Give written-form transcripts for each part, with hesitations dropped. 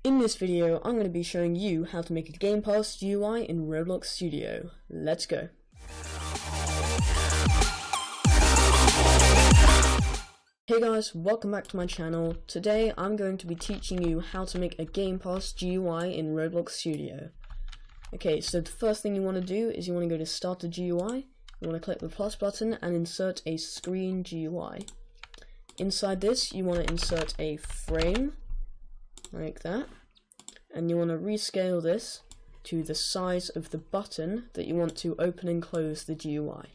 In this video, I'm going to be showing you how to make a Gamepass GUI in Roblox Studio. Let's go! Hey guys, welcome back to my channel. Today I'm going to be teaching you how to make a Gamepass GUI in Roblox Studio. Okay, so the first thing you want to do is you want to go to Start the GUI, you want to click the plus button and insert a screen GUI. Inside this, you want to insert a frame, like that, and you want to rescale this to the size of the button that you want to open and close the GUI.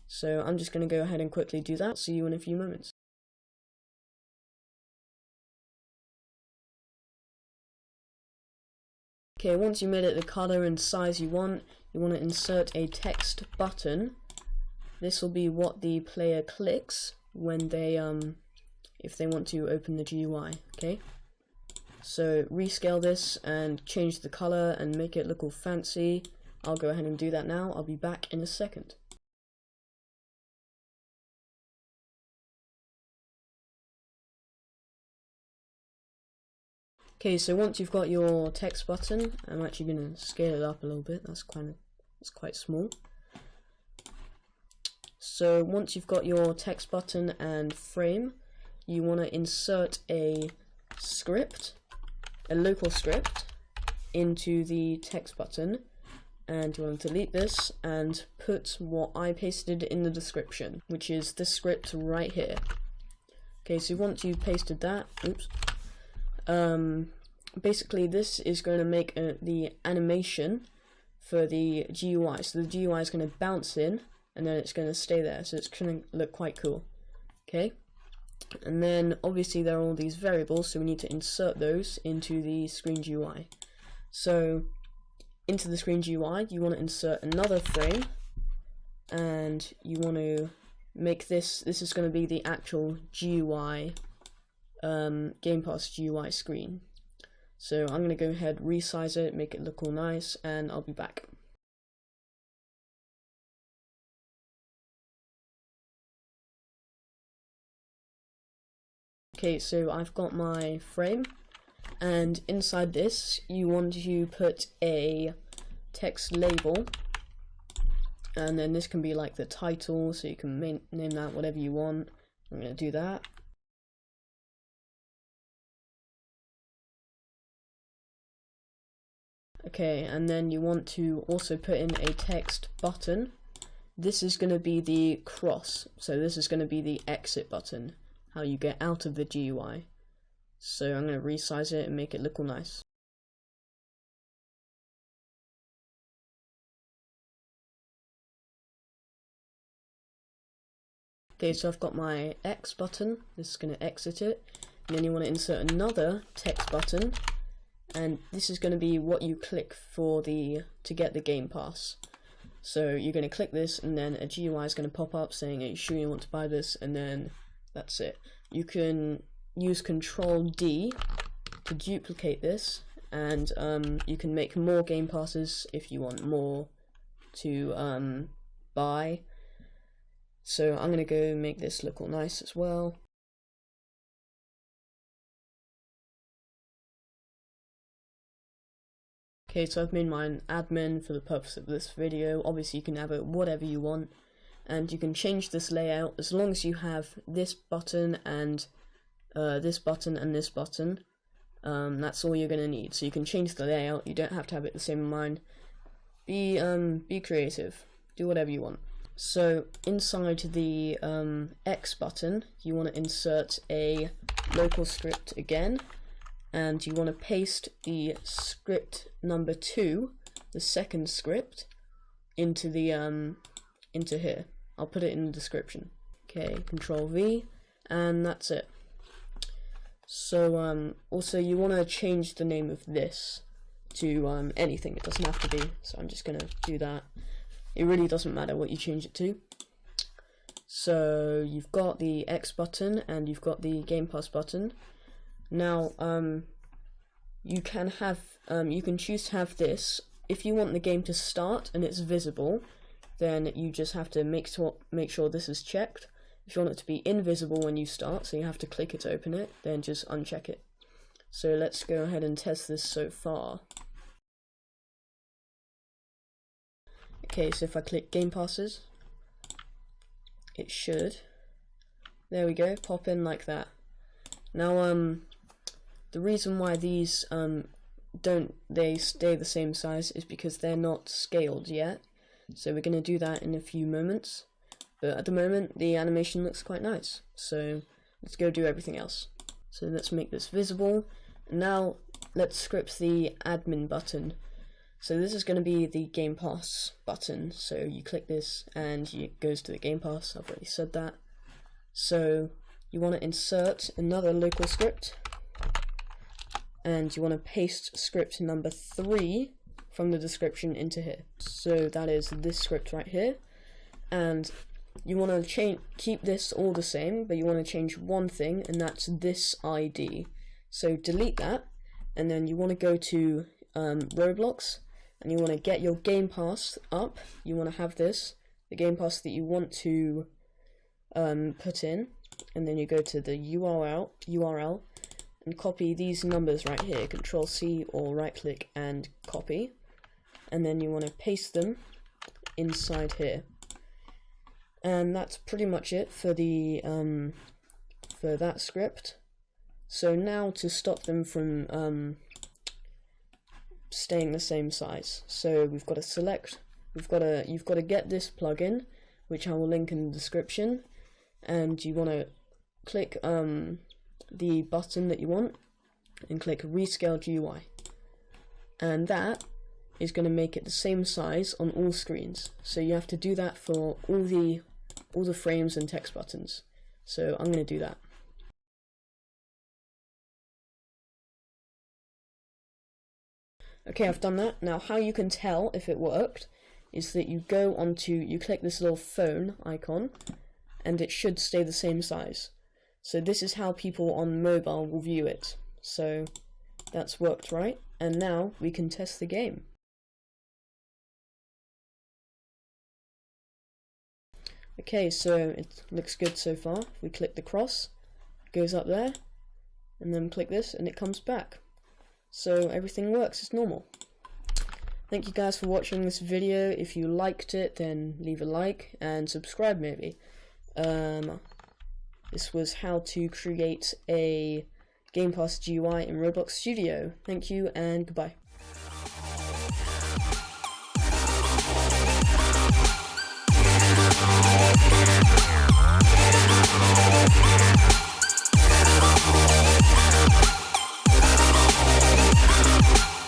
So I'm just going to go ahead and quickly do that. See you in a few moments. Okay, once you made it the color and size you want to insert a text button. This will be what the player clicks when they if they want to open the GUI. Okay, so rescale this and change the color and make it look all fancy. I'll go ahead and do that now. I'll be back in a second. Okay, so once you've got your text button, I'm actually going to scale it up a little bit. That's quite small. So once you've got your text button and frame, you want to insert a script, a local script, into the text button, and you want to delete this and put what I pasted in the description, which is this script right here. Okay, so once you've pasted that, basically this is going to make the animation for the GUI. So the GUI is going to bounce in and then it's going to stay there, so it's going to look quite cool. Okay, and then obviously there are all these variables, so we need to insert those into the screen GUI. So into the screen GUI you want to insert another frame, and you want to make this is going to be the actual GUI Gamepass GUI screen. So I'm going to go ahead, resize it, make it look all nice, and I'll be back. Okay, so I've got my frame, and inside this you want to put a text label, and then this can be like the title, so you can name that whatever you want. I'm going to do that. Okay, and then you want to also put in a text button. This is going to be the cross, so this is going to be the exit button, how you get out of the GUI. So I'm going to resize it and make it look all nice. Okay, so I've got my X button, this is going to exit it, and then you want to insert another text button, and this is going to be what you click for to get the Game Pass. So you're going to click this, and then a GUI is going to pop up saying, are you sure you want to buy this? And then that's it. You can use Control D to duplicate this, and you can make more Game Passes if you want more to buy. So I'm going to go make this look all nice as well. Okay, so I've made mine admin for the purpose of this video. Obviously you can have it whatever you want, and you can change this layout as long as you have this button and this button and this button. That's all you're going to need. So you can change the layout, you don't have to have it the same in mind. Be creative, do whatever you want. So inside the X button you want to insert a local script again, and you want to paste the script number 2, the second script, into the into here. I'll put it in the description. Okay, Control V, and that's it. So also you want to change the name of this to anything. It doesn't have to be. So I'm just gonna do that. It really doesn't matter what you change it to. So you've got the X button and you've got the Game Pass button. Now you can choose to have this. If you want the game to start and it's visible, then you just have to make sure this is checked. If you want it to be invisible when you start, so you have to click it to open it, then just uncheck it. So let's go ahead and test this so far. Okay, so if I click Game Passes, it should, there we go, pop in like that. Now the reason why these they stay the same size is because they're not scaled yet. So we're going to do that in a few moments. But at the moment the animation looks quite nice. So let's go do everything else. So let's make this visible. Now let's script the admin button. So this is going to be the Game Pass button. So you click this and it goes to the Game Pass. I've already said that. So you want to insert another local script, and you want to paste script number 3 from the description into here. So that is this script right here, and you want to keep this all the same, but you want to change one thing, and that's this ID. So delete that, and then you want to go to Roblox, and you want to get your Game Pass up. You want to have this, the Game Pass that you want to put in, and then you go to the URL and copy these numbers right here, Control C or right click and copy, and then you want to paste them inside here. And that's pretty much it for the for that script. So now to stop them from staying the same size, so we've got to select, you've got to get this plugin, which I will link in the description, and you want to click the button that you want and click Rescale GUI, and that is going to make it the same size on all screens. So you have to do that for all the frames and text buttons. So I'm going to do that. Okay, I've done that. Now how you can tell if it worked is that you click this little phone icon, and it should stay the same size. So this is how people on mobile will view it. So that's worked right, and now we can test the game. Okay, so it looks good so far. We click the cross, it goes up there, and then click this and it comes back. So everything works as normal. Thank you guys for watching this video. If you liked it, then leave a like and subscribe maybe. This was how to create a Gamepass GUI in Roblox Studio. Thank you and goodbye.